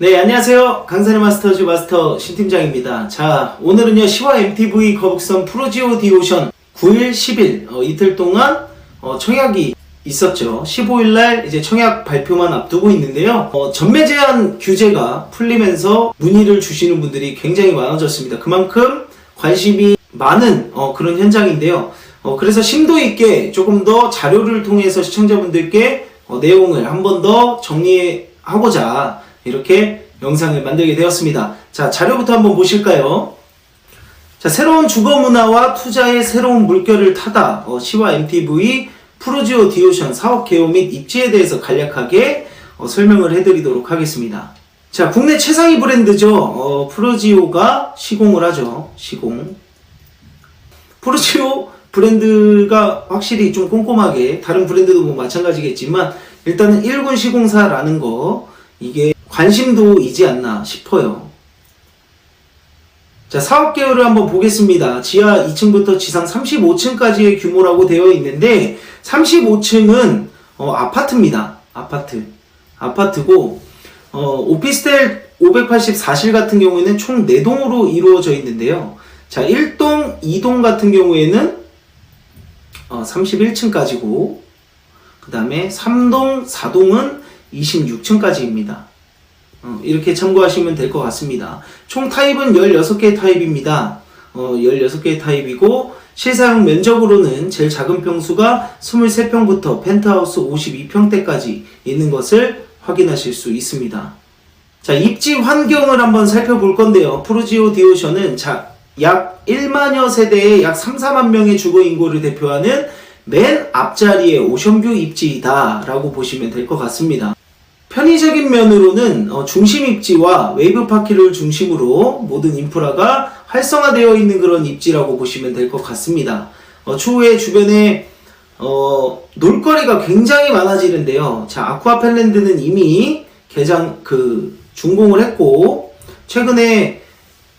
네, 안녕하세요. 강산의 마스터즈 마스터 신팀장입니다. 자, 오늘은요, 시와 MTV 거북선 프로지오 디오션 9일, 10일, 이틀 동안, 청약이 있었죠. 15일날 이제 청약 발표만 앞두고 있는데요. 전매 제한 규제가 풀리면서 문의를 주시는 분들이 굉장히 많아졌습니다. 그만큼 관심이 많은, 그런 현장인데요. 그래서 심도 있게 조금 더 자료를 통해서 시청자분들께 내용을 한 번 더 정리하고자 이렇게 영상을 만들게 되었습니다. 자, 자료부터 한번 보실까요? 자, 새로운 주거 문화와 투자의 새로운 물결을 타다. 시와 MTV 프로지오 디오션 사업 개요 및 입지에 대해서 간략하게 설명을 해드리도록 하겠습니다. 자, 국내 최상위 브랜드죠. 프로지오가 시공을 하죠. 시공. 프로지오 브랜드가 확실히 좀 꼼꼼하게, 다른 브랜드도 뭐 마찬가지겠지만 일단은 1군 시공사라는 거, 이게 관심도이지 않나 싶어요. 자, 사업 개요를 한번 보겠습니다. 지하 2층부터 지상 35층까지의 규모라고 되어 있는데 35층은 아파트입니다. 아파트고 오피스텔 584실 같은 경우에는 총 4동으로 이루어져 있는데요. 자, 1동, 2동 같은 경우에는 31층까지고, 그 다음에 3동, 4동은 26층까지입니다. 이렇게 참고하시면 될 것 같습니다. 총 타입은 16개의 타입입니다. 16개의 타입이고, 실사용 면적으로는 제일 작은 평수가 23평부터 펜트하우스 52평대까지 있는 것을 확인하실 수 있습니다. 자, 입지 환경을 한번 살펴볼 건데요. 프로지오 디오션은 약 1만여 세대의 약 3, 4만 명의 주거 인구를 대표하는 맨 앞자리의 오션뷰 입지이다 라고 보시면 될 것 같습니다. 편의적인 면으로는 중심 입지와 웨이브 파키를 중심으로 모든 인프라가 활성화되어 있는 그런 입지라고 보시면 될 것 같습니다. 추후에 주변에 놀거리가 굉장히 많아지는데요. 자, 아쿠아 펜랜드는 이미 준공을 했고, 최근에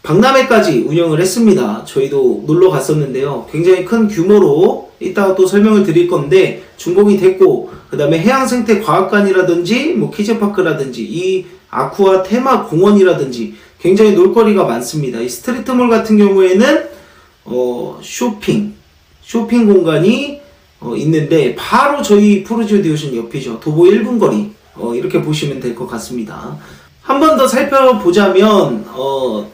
박람회까지 운영을 했습니다. 저희도 놀러 갔었는데요. 굉장히 큰 규모로 이따가 또 설명을 드릴 건데 준공이 됐고, 그 다음에 해양생태과학관이라든지 뭐 키즈파크라든지 이 아쿠아 테마 공원이라든지 굉장히 놀거리가 많습니다. 이 스트리트몰 같은 경우에는 쇼핑 공간이 있는데 바로 저희 프로지오 디오션 옆이죠. 도보 1분 거리, 이렇게 보시면 될 것 같습니다. 한 번 더 살펴보자면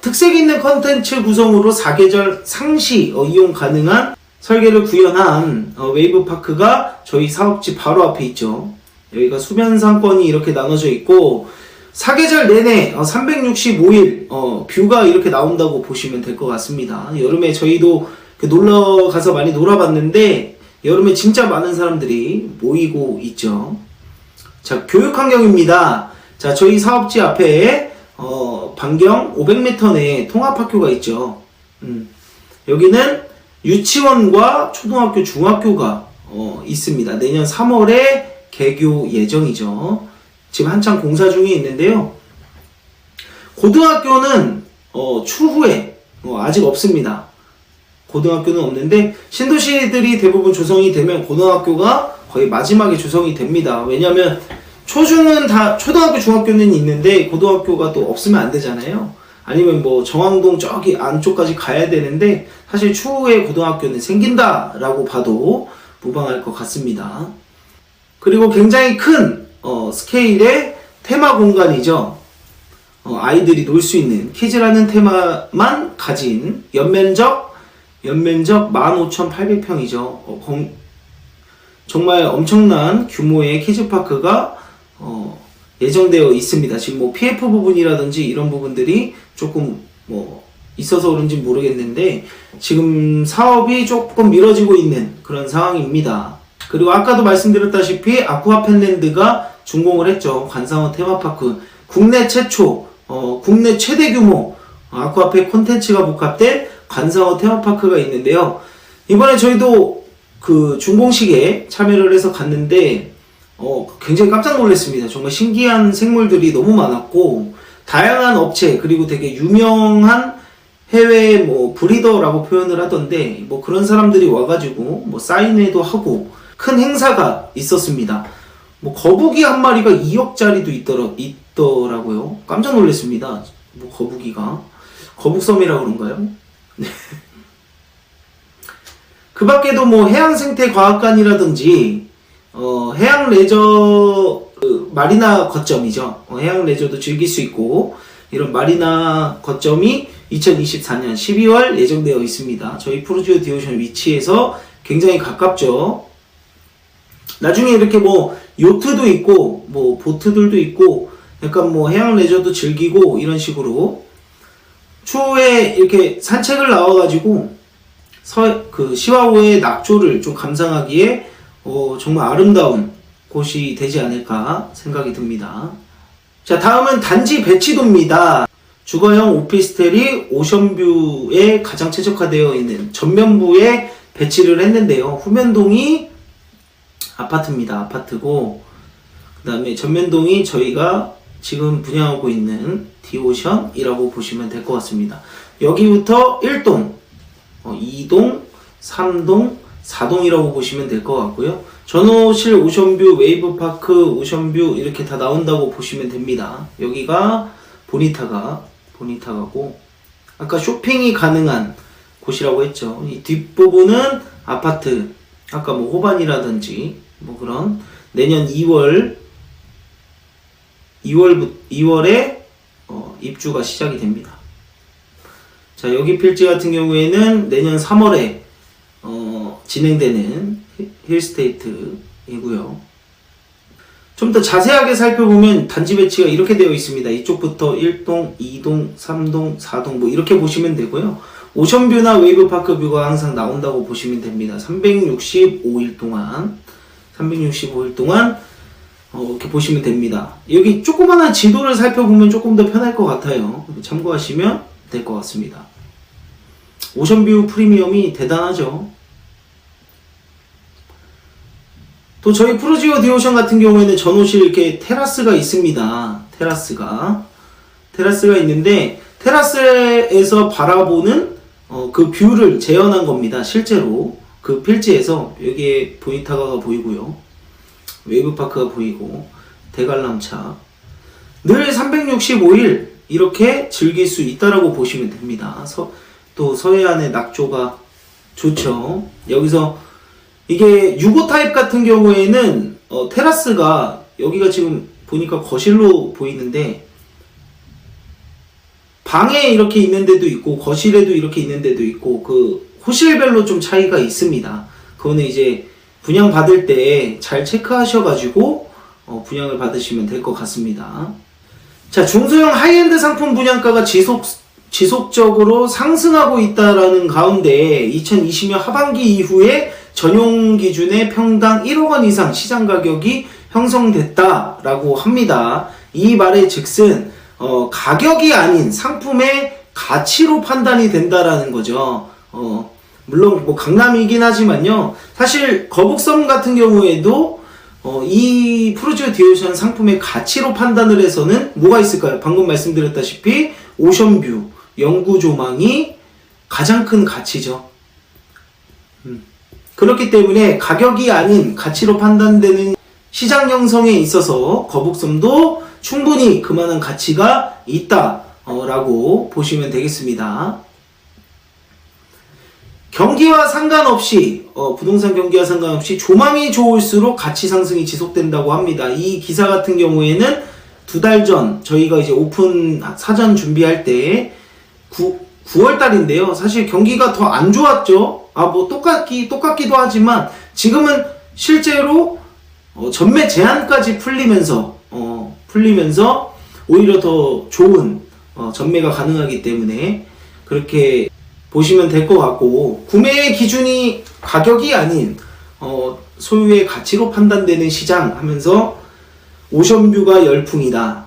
특색 있는 컨텐츠 구성으로 사계절 상시 이용 가능한 설계를 구현한 웨이브 파크가 저희 사업지 바로 앞에 있죠. 여기가 수면 상권이 이렇게 나눠져 있고, 사계절 내내 365일 뷰가 이렇게 나온다고 보시면 될 것 같습니다. 여름에 저희도 놀러 가서 많이 놀아봤는데 여름에 진짜 많은 사람들이 모이고 있죠. 자, 교육 환경입니다. 자, 저희 사업지 앞에 반경 500m 내에 통합학교가 있죠. 여기는 유치원과 초등학교, 중학교가 있습니다. 내년 3월에 개교 예정이죠. 지금 한창 공사 중에 있는데요. 고등학교는 추후에 아직 없습니다. 고등학교는 없는데 신도시들이 대부분 조성이 되면 고등학교가 거의 마지막에 조성이 됩니다. 왜냐하면 초등학교, 중학교는 있는데 고등학교가 또 없으면 안 되잖아요. 아니면 뭐 정왕동 저기 안쪽까지 가야 되는데 사실 추후에 고등학교는 생긴다라고 봐도 무방할 것 같습니다. 그리고 굉장히 큰 스케일의 테마 공간이죠. 아이들이 놀 수 있는 키즈라는 테마만 가진 연면적 15,800평이죠. 정말 엄청난 규모의 키즈파크가 예정되어 있습니다. 지금 뭐 PF 부분이라든지 이런 부분들이 조금 있어서 그런지 모르겠는데 지금 사업이 조금 미뤄지고 있는 그런 상황입니다. 그리고 아까도 말씀드렸다시피 아쿠아 펜랜드가 준공을 했죠. 관상어 테마파크. 국내 최초, 국내 최대 규모 아쿠아팩 콘텐츠가 복합된 관상어 테마파크가 있는데요. 이번에 저희도 그 준공식에 참여를 해서 갔는데 굉장히 깜짝 놀랐습니다. 정말 신기한 생물들이 너무 많았고, 다양한 업체, 그리고 되게 유명한 해외 브리더라고 표현을 하던데 그런 사람들이 와가지고 사인회도 하고 큰 행사가 있었습니다. 거북이 한 마리가 2억짜리도 있더라고요. 깜짝 놀랐습니다. 뭐 거북이가 거북섬이라 그런가요? 네. 그 밖에도 뭐 해양생태과학관이라든지 해양 레저 마리나 거점이죠. 해양 레저도 즐길 수 있고 이런 마리나 거점이 2024년 12월 예정되어 있습니다. 저희 프로지오 디오션 위치에서 굉장히 가깝죠. 나중에 이렇게 뭐 요트도 있고 뭐 보트들도 있고 약간 뭐 해양 레저도 즐기고 이런 식으로 추후에 이렇게 산책을 나와가지고 시와호의 낙조를 좀 감상하기에 정말 아름다운 곳이 되지 않을까 생각이 듭니다. 자, 다음은 단지 배치도입니다. 주거형 오피스텔이 오션뷰에 가장 최적화되어 있는 전면부에 배치를 했는데요. 후면동이 아파트입니다. 아파트고 그 다음에 전면동이 저희가 지금 분양하고 있는 디오션이라고 보시면 될 것 같습니다. 여기부터 1동, 2동, 3동, 4동이라고 보시면 될 것 같고요. 전호실 오션뷰, 웨이브파크, 오션뷰 이렇게 다 나온다고 보시면 됩니다. 여기가 보니타가고 아까 쇼핑이 가능한 곳이라고 했죠. 이 뒷부분은 아파트, 아까 뭐 호반이라든지 뭐 그런 내년 2월에 입주가 시작이 됩니다. 자, 여기 필지 같은 경우에는 내년 3월에 진행되는 힐스테이트이고요. 좀 더 자세하게 살펴보면 단지 배치가 이렇게 되어 있습니다. 이쪽부터 1동, 2동, 3동, 4동 뭐 이렇게 보시면 되고요. 오션뷰나 웨이브파크 뷰가 항상 나온다고 보시면 됩니다. 365일 동안 이렇게 보시면 됩니다. 여기 조그마한 지도를 살펴보면 조금 더 편할 것 같아요. 참고하시면 될 것 같습니다. 오션뷰 프리미엄이 대단하죠. 또 저희 프로지오 디오션 같은 경우에는 전호실 이렇게 테라스가 있습니다. 테라스가 있는데 테라스에서 바라보는 그 뷰를 재현한 겁니다. 실제로 그 필지에서 여기에 보니타가가 보이고요. 웨이브파크가 보이고 대관람차 늘 365일 이렇게 즐길 수 있다라고 보시면 됩니다. 또 서해안의 낙조가 좋죠. 여기서 이게 6호 타입 같은 경우에는 테라스가 여기가 지금 보니까 거실로 보이는데 방에 이렇게 있는 데도 있고 거실에도 이렇게 있는 데도 있고 그 호실별로 좀 차이가 있습니다. 그거는 이제 분양 받을 때 잘 체크하셔가지고 분양을 받으시면 될 것 같습니다. 자, 중소형 하이엔드 상품 분양가가 지속적으로 상승하고 있다라는 가운데 2020년 하반기 이후에 전용 기준의 평당 1억 원 이상 시장 가격이 형성됐다라고 합니다. 이 말의 즉슨 가격이 아닌 상품의 가치로 판단이 된다라는 거죠. 물론 뭐 강남이긴 하지만요. 사실 거북섬 같은 경우에도 이 프로지오 디오션 상품의 가치로 판단을 해서는 뭐가 있을까요? 방금 말씀드렸다시피 오션뷰, 영구 조망이 가장 큰 가치죠. 그렇기 때문에 가격이 아닌 가치로 판단되는 시장 형성에 있어서 거북섬도 충분히 그만한 가치가 있다라고 보시면 되겠습니다. 경기와 상관없이 부동산 경기와 상관없이 조망이 좋을수록 가치 상승이 지속된다고 합니다. 이 기사 같은 경우에는 2달 전 저희가 이제 오픈 사전 준비할 때 9월 달인데요. 사실 경기가 더 안 좋았죠. 뭐 똑같기도 하지만 지금은 실제로 전매 제한까지 풀리면서 오히려 더 좋은 전매가 가능하기 때문에 그렇게 보시면 될 것 같고, 구매의 기준이 가격이 아닌 소유의 가치로 판단되는 시장 하면서 오션뷰가 열풍이다.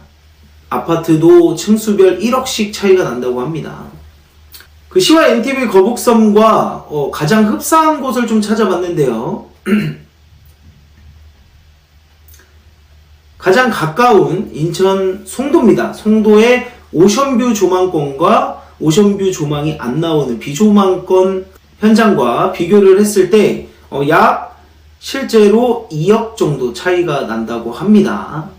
아파트도 층수별 1억씩 차이가 난다고 합니다. 그 시와 MTV 거북섬과 가장 흡사한 곳을 좀 찾아봤는데요. 가장 가까운 인천 송도입니다. 송도의 오션뷰 조망권과 오션뷰 조망이 안 나오는 비조망권 현장과 비교를 했을 때 약 실제로 2억 정도 차이가 난다고 합니다.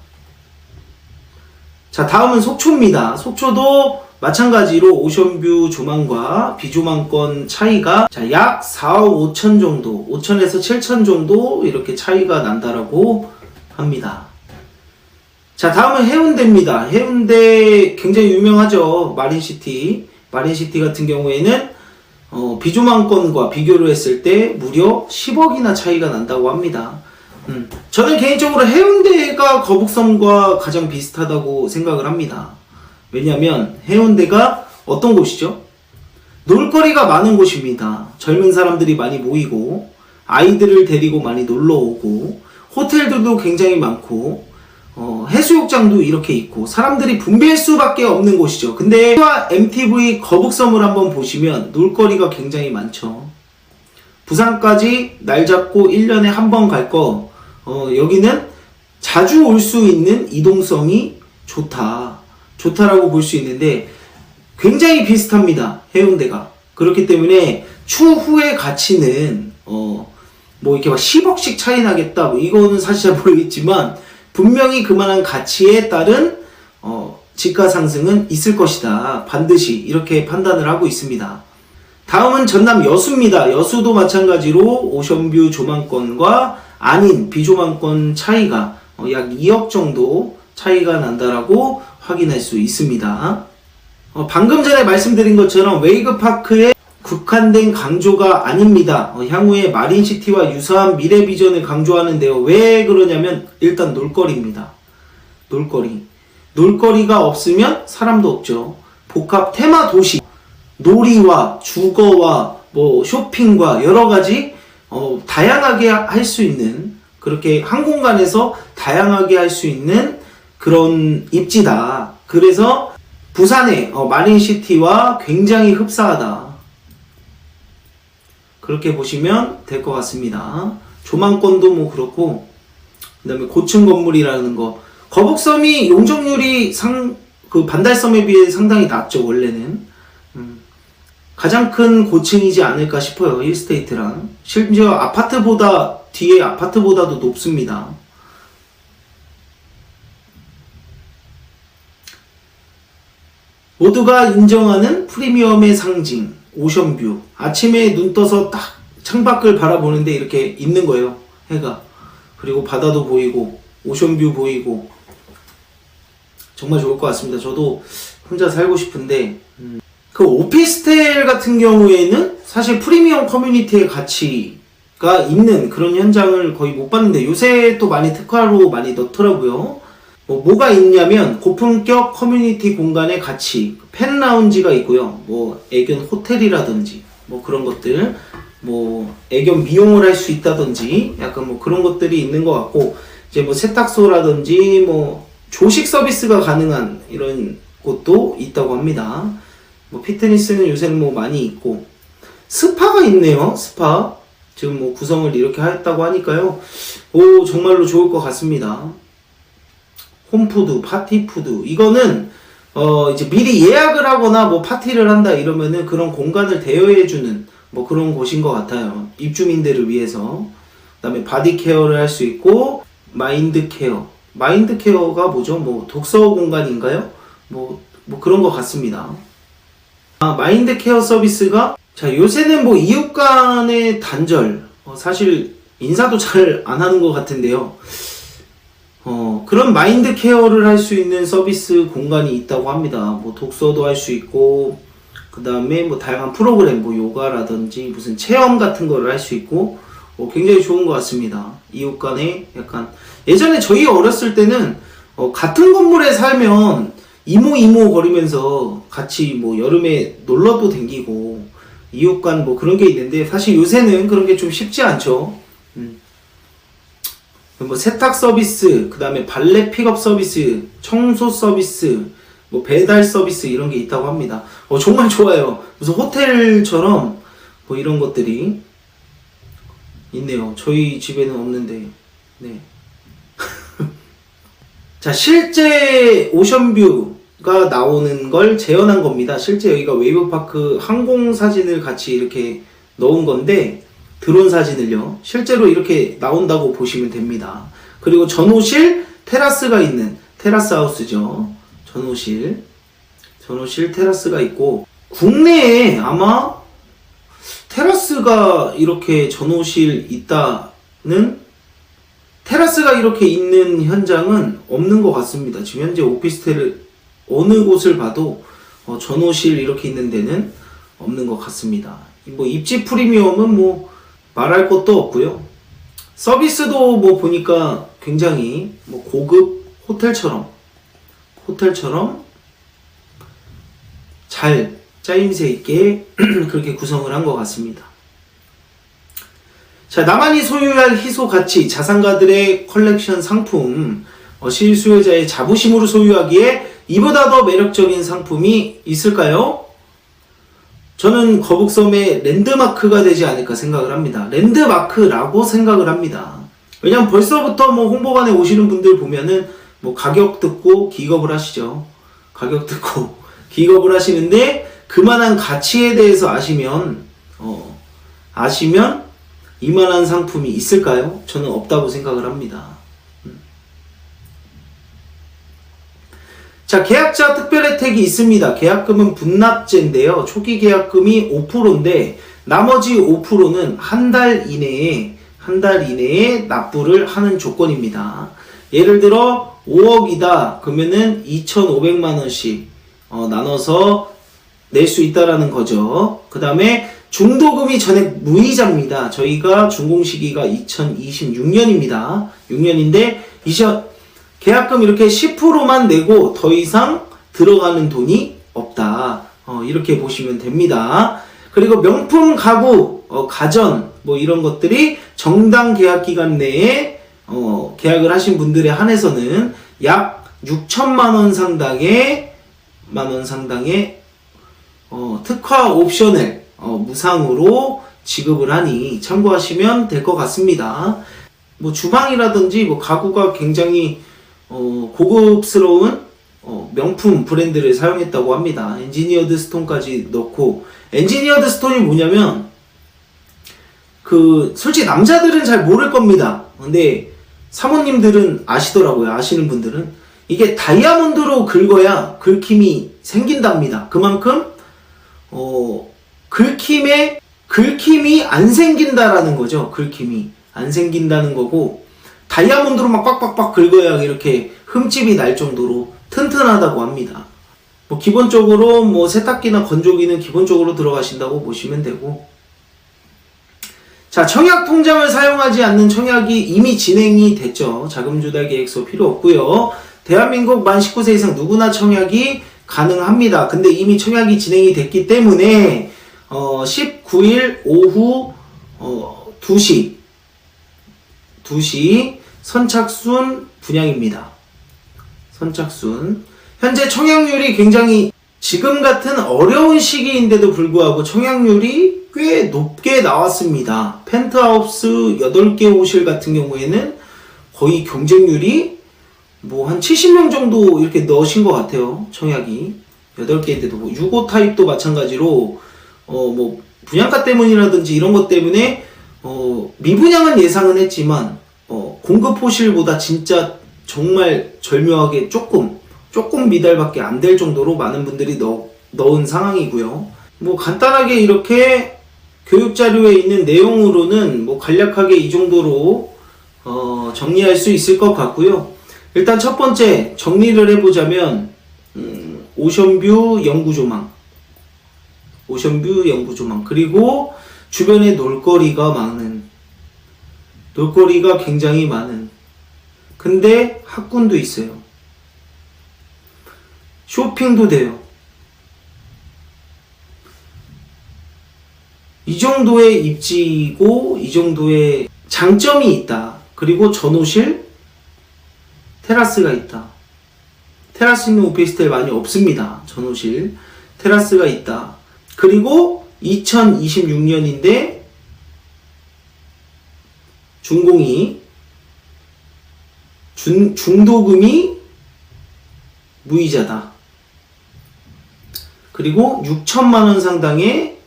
자, 다음은 속초입니다. 속초도 마찬가지로 오션뷰 조망과 비조망권 차이가 자, 약 4억 5천 정도, 5천에서 7천 정도 이렇게 차이가 난다라고 합니다. 자, 다음은 해운대입니다. 해운대 굉장히 유명하죠. 마린시티. 마린시티 같은 경우에는 비조망권과 비교를 했을 때 무려 10억이나 차이가 난다고 합니다. 저는 개인적으로 해운대가 거북섬과 가장 비슷하다고 생각을 합니다. 왜냐면 해운대가 어떤 곳이죠? 놀거리가 많은 곳입니다. 젊은 사람들이 많이 모이고 아이들을 데리고 많이 놀러 오고 호텔들도 굉장히 많고 해수욕장도 이렇게 있고 사람들이 붐빌 수밖에 없는 곳이죠. 근데 MTV 거북섬을 한번 보시면 놀거리가 굉장히 많죠. 부산까지 날 잡고 1년에 한 번 갈 거 여기는 자주 올 수 있는 이동성이 좋다라고 볼 수 있는데 굉장히 비슷합니다. 해운대가. 그렇기 때문에 추후의 가치는 뭐 이렇게 막 10억씩 차이 나겠다 뭐 이거는 사실 잘 모르겠지만 분명히 그만한 가치에 따른 지가 상승은 있을 것이다. 반드시 이렇게 판단을 하고 있습니다. 다음은 전남 여수입니다. 여수도 마찬가지로 오션뷰 조망권과 아닌 비조망권 차이가 약 2억 정도 차이가 난다라고 확인할 수 있습니다. 방금 전에 말씀드린 것처럼 웨이크파크에 국한된 강조가 아닙니다. 향후에 마린시티와 유사한 미래 비전을 강조하는데요. 왜 그러냐면 일단 놀거리입니다. 놀거리가 없으면 사람도 없죠. 복합 테마 도시, 놀이와 주거와 뭐 쇼핑과 여러 가지 다양하게 할 수 있는 그렇게 한 공간에서 다양하게 할 수 있는 그런 입지다. 그래서 부산의 마린시티와 굉장히 흡사하다. 그렇게 보시면 될 것 같습니다. 조망권도 뭐 그렇고 그 다음에 고층 건물이라는 거 거북섬이 용적률이 그 반달섬에 비해 상당히 낮죠. 원래는 가장 큰 고층이지 않을까 싶어요. 힐스테이트랑 심지어 아파트보다 뒤에 아파트보다도 높습니다. 모두가 인정하는 프리미엄의 상징 오션뷰. 아침에 눈 떠서 딱 창밖을 바라보는데 이렇게 있는 거예요. 해가. 그리고 바다도 보이고 오션뷰 보이고 정말 좋을 것 같습니다. 저도 혼자 살고 싶은데 그 오피스텔 같은 경우에는 사실 프리미엄 커뮤니티의 가치가 있는 그런 현장을 거의 못 봤는데 요새 또 많이 특화로 많이 넣더라고요. 뭐가 있냐면 고품격 커뮤니티 공간의 가치, 팬 라운지가 있고요. 뭐 애견 호텔이라든지 뭐 그런 것들, 뭐 애견 미용을 할 수 있다든지 약간 뭐 그런 것들이 있는 것 같고 이제 뭐 세탁소라든지 뭐 조식 서비스가 가능한 이런 곳도 있다고 합니다. 뭐 피트니스는 요새는 뭐 많이 있고 스파가 있네요. 스파 지금 뭐 구성을 이렇게 했다고 하니까요. 오 정말로 좋을 것 같습니다. 홈푸드, 파티푸드 이거는 이제 미리 예약을 하거나 뭐 파티를 한다 이러면은 그런 공간을 대여해주는 뭐 그런 곳인 것 같아요. 입주민들을 위해서. 그 다음에 바디 케어를 할 수 있고 마인드 케어. 마인드 케어가 뭐죠? 뭐 독서 공간인가요? 뭐 그런 것 같습니다. 마인드 케어 서비스가 자 요새는 뭐 이웃 간의 단절 사실 인사도 잘 안 하는 것 같은데요. 그런 마인드 케어를 할 수 있는 서비스 공간이 있다고 합니다. 뭐 독서도 할 수 있고 그 다음에 뭐 다양한 프로그램 뭐 요가라든지 무슨 체험 같은 거를 할 수 있고 굉장히 좋은 것 같습니다. 이웃 간에 약간 예전에 저희 어렸을 때는 같은 건물에 살면 이모 거리면서 같이 뭐 여름에 놀러도 댕기고 이웃 간 뭐 그런 게 있는데 사실 요새는 그런 게 좀 쉽지 않죠. 뭐 세탁 서비스, 그 다음에 발레 픽업 서비스, 청소 서비스, 뭐 배달 서비스 이런 게 있다고 합니다. 정말 좋아요. 무슨 호텔처럼 뭐 이런 것들이 있네요. 저희 집에는 없는데. 네. 자, 실제 오션뷰가 나오는 걸 재현한 겁니다. 실제 여기가 웨이브파크 항공 사진을 같이 이렇게 넣은 건데 드론 사진을요. 실제로 이렇게 나온다고 보시면 됩니다. 그리고 전호실 테라스가 있는 테라스 하우스죠. 전호실 테라스가 있고, 국내에 아마 테라스가 이렇게 전호실 있다는, 테라스가 이렇게 있는 현장은 없는 것 같습니다. 지금 현재 오피스텔을 어느 곳을 봐도 전호실 이렇게 있는 데는 없는 것 같습니다. 뭐 입지 프리미엄은 뭐 말할 것도 없고요. 서비스도 뭐 보니까 굉장히 뭐 고급 호텔처럼 잘 짜임새 있게 그렇게 구성을 한 것 같습니다. 자, 나만이 소유할 희소 가치, 자산가들의 컬렉션 상품, 실수요자의 자부심으로 소유하기에 이보다 더 매력적인 상품이 있을까요? 저는 거북섬의 랜드마크가 되지 않을까 생각을 합니다. 랜드마크라고 생각을 합니다. 왜냐면 벌써부터 뭐 홍보관에 오시는 분들 보면은 뭐 가격 듣고 기겁을 하시죠. 가격 듣고 기겁을 하시는데, 그만한 가치에 대해서 아시면 이만한 상품이 있을까요? 저는 없다고 생각을 합니다. 자, 계약자 특별 혜택이 있습니다. 계약금은 분납제인데요. 초기 계약금이 5%인데 나머지 5%는 한 달 이내에 납부를 하는 조건입니다. 예를 들어 5억이다 그러면은 2,500만 원씩 나눠서 낼 수 있다라는 거죠. 그 다음에 중도금이 전액 무이자입니다. 저희가 준공 시기가 2026년입니다. 6년인데 계약금 이렇게 10%만 내고 더 이상 들어가는 돈이 없다. 이렇게 보시면 됩니다. 그리고 명품 가구, 가전 뭐 이런 것들이 정당 계약 기간 내에 계약을 하신 분들에 한해서는 약 6천만 원 상당의 특화 옵션을 무상으로 지급을 하니 참고하시면 될 것 같습니다. 뭐 주방이라든지 뭐 가구가 굉장히 고급스러운 명품 브랜드를 사용했다고 합니다. 엔지니어드 스톤까지 넣고, 엔지니어드 스톤이 뭐냐면 솔직히 남자들은 잘 모를 겁니다. 근데 사모님들은 아시더라고요. 아시는 분들은 이게 다이아몬드로 긁어야 긁힘이 생긴답니다. 그만큼 긁힘이 안 생긴다라는 거죠. 긁힘이 안 생긴다는 거고, 다이아몬드로 막 빡빡빡 긁어야 이렇게 흠집이 날 정도로 튼튼하다고 합니다. 뭐 기본적으로 뭐 세탁기나 건조기는 기본적으로 들어가신다고 보시면 되고, 자, 청약 통장을 사용하지 않는 청약이 이미 진행이 됐죠. 자금 조달 계획서 필요 없고요. 대한민국 만 19세 이상 누구나 청약이 가능합니다. 근데 이미 청약이 진행이 됐기 때문에 19일 오후 2시 선착순 분양입니다. 선착순. 현재 청약률이 굉장히, 지금 같은 어려운 시기인데도 불구하고 청약률이 꽤 높게 나왔습니다. 펜트하우스 8개 호실 같은 경우에는 거의 경쟁률이 뭐 한 70명 정도 이렇게 넣으신 것 같아요. 청약이 8개인데도 뭐 6호 타입도 마찬가지로 뭐 분양가 때문이라든지 이런 것 때문에 미분양은 예상은 했지만 공급 호실보다 진짜 정말 절묘하게 조금 미달밖에 안 될 정도로 많은 분들이 넣은 상황이고요. 뭐 간단하게 이렇게 교육자료에 있는 내용으로는 뭐 간략하게 이 정도로 정리할 수 있을 것 같고요. 일단 첫 번째 정리를 해보자면 오션뷰 영구조망, 그리고 주변에 놀거리가 굉장히 많은, 근데 학군도 있어요. 쇼핑도 돼요. 이 정도의 입지고 이 정도의 장점이 있다. 그리고 전호실, 테라스가 있다. 테라스 있는 오피스텔 많이 없습니다. 전호실, 테라스가 있다. 그리고 2026년인데 중도금이 무이자다. 그리고 6천만 원 상당의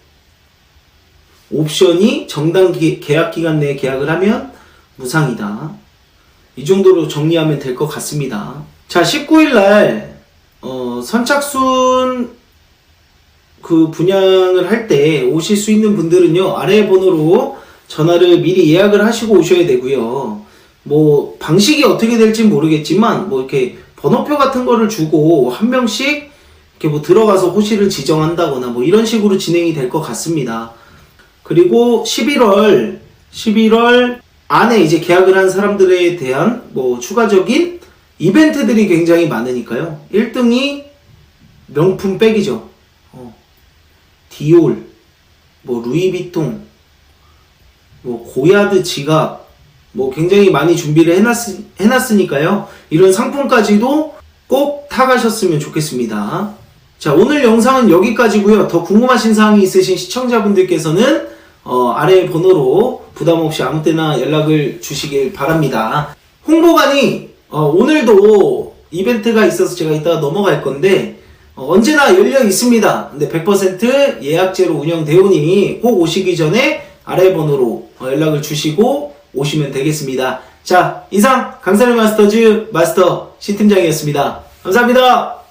옵션이 정당 계약 기간 내에 계약을 하면 무상이다. 이 정도로 정리하면 될 것 같습니다. 자, 19일 날 선착순 그 분양을 할 때 오실 수 있는 분들은요, 아래 번호로 전화를 미리 예약을 하시고 오셔야 되고요. 뭐 방식이 어떻게 될지 모르겠지만 뭐 이렇게 번호표 같은 거를 주고 한 명씩 이렇게 뭐 들어가서 호실을 지정한다거나 뭐 이런 식으로 진행이 될 것 같습니다. 그리고 11월 안에 이제 계약을 한 사람들에 대한 뭐 추가적인 이벤트들이 굉장히 많으니까요. 1등이 명품 백이죠. 디올, 뭐 루이비통, 뭐 고야드 지갑, 뭐 굉장히 많이 준비를 해놨으니까요. 이런 상품까지도 꼭 타가셨으면 좋겠습니다. 자, 오늘 영상은 여기까지고요. 더 궁금하신 사항이 있으신 시청자분들께서는 아래 번호로 부담없이 아무 때나 연락을 주시길 바랍니다. 홍보관이 오늘도 이벤트가 있어서 제가 이따가 넘어갈 건데 언제나 열려 있습니다. 근데 100% 예약제로 운영되오니 꼭 오시기 전에 아래 번호로 연락을 주시고 오시면 되겠습니다. 자, 이상 강사의 마스터즈 마스터 신팀장이었습니다. 감사합니다.